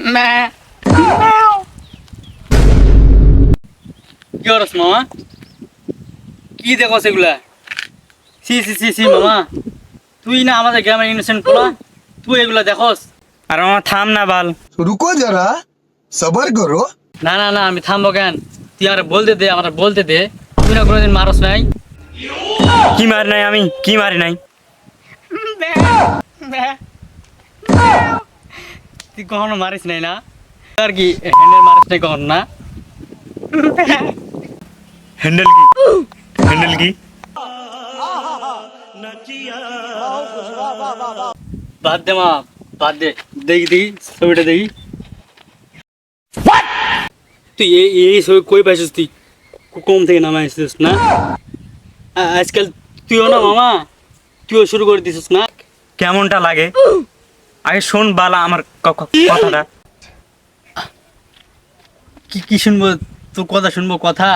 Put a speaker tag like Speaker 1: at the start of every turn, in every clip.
Speaker 1: কি করছ মামা? কি দেখো সেগুলা? সি সি সি সি মামা, তুই না আমাদের গ্রামের ইনোসেন্ট পোলা, তুই এগুলা দেখোস?
Speaker 2: আর মামা থাম না বাল।
Speaker 3: रुको जरा सबर करो।
Speaker 1: না না না, আমি থামবো কেন? তুই আমার বলতে দে। তুই না কোনোদিন মারস নাই?
Speaker 2: কি মারি নাই আমি? কি মারি নাই?
Speaker 1: তুই কখনো মারিস নাই না? আর কি হ্যান্ডেল মারিস নাই কখনো না?
Speaker 2: হ্যান্ডেল কি? হ্যান্ডেল কি?
Speaker 1: বাদ দে মা, বাদ দে। দেখি ছবিটা দেখি। তুই এই ছবি কই পাইছিস? তুই কম থেকে নামাইছিস না? আজকাল তুইও না মামা, তুইও শুরু করে দিছিস না?
Speaker 2: কেমনটা লাগে আগে শোন বালা আমার কথাটা।
Speaker 1: কি শুনবো? তোর কথা শুনবো? কথা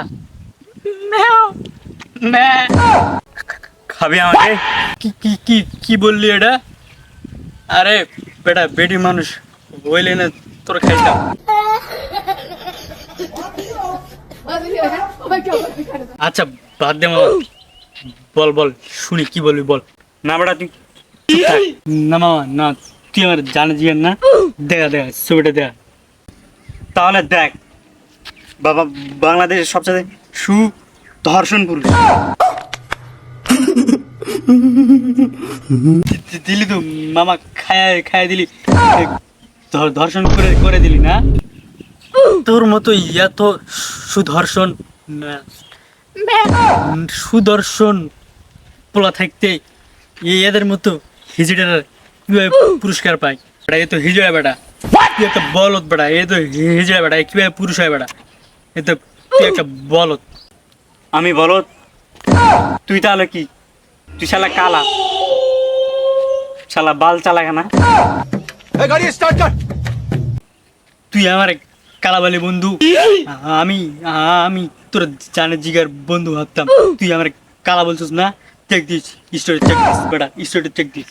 Speaker 2: খাবি আমাকে?
Speaker 1: কি কি কি কি বললি এটা? আরে বেটা, বেটি মানুষ হইলে না তোর খাইতাম। আচ্ছা বাদ দে মামা, বল শুনি কি বলবি বল।
Speaker 2: না বেটা তুই চুপ থাক।
Speaker 1: না মামা না, তুই আমার জানে জিয়ান না। দেখা ছবিটা দেখা।
Speaker 2: তাহলে দেখ বাবা, বাংলাদেশের সবচেয়ে সুধর্ষণ পুরুষ।
Speaker 1: দিলি তো মামা, খায় দিলি, ধর্ষণ করে দিলি না? তোর মতো এত সুদর্শন না, সুদর্শন পোলা থাকতে এদের মতো হিজড়ার কিভাবে পুরস্কার পায়? বেটা এ তো হিজড়া বেটা, তুই একটা বলদ বেটা, এ তো হিজড়া বেটা, কিভাবে পুরুষ হয় বেটা? এ তো তুই একটা বলদ।
Speaker 2: আমি বলত? তুই তাহলে কি? তুই শালা কালা, শালা বাল চালাগা না?
Speaker 3: गाड़ी स्टार्ट कर।
Speaker 1: তুই আমার কালাবালি বন্ধু, আমি আমি তোর জানে জিগার বন্ধু ভাবতাম। তুই আমার কালা বলছিস না? Check this story, check this বেটা, স্টোরি চেক দিস।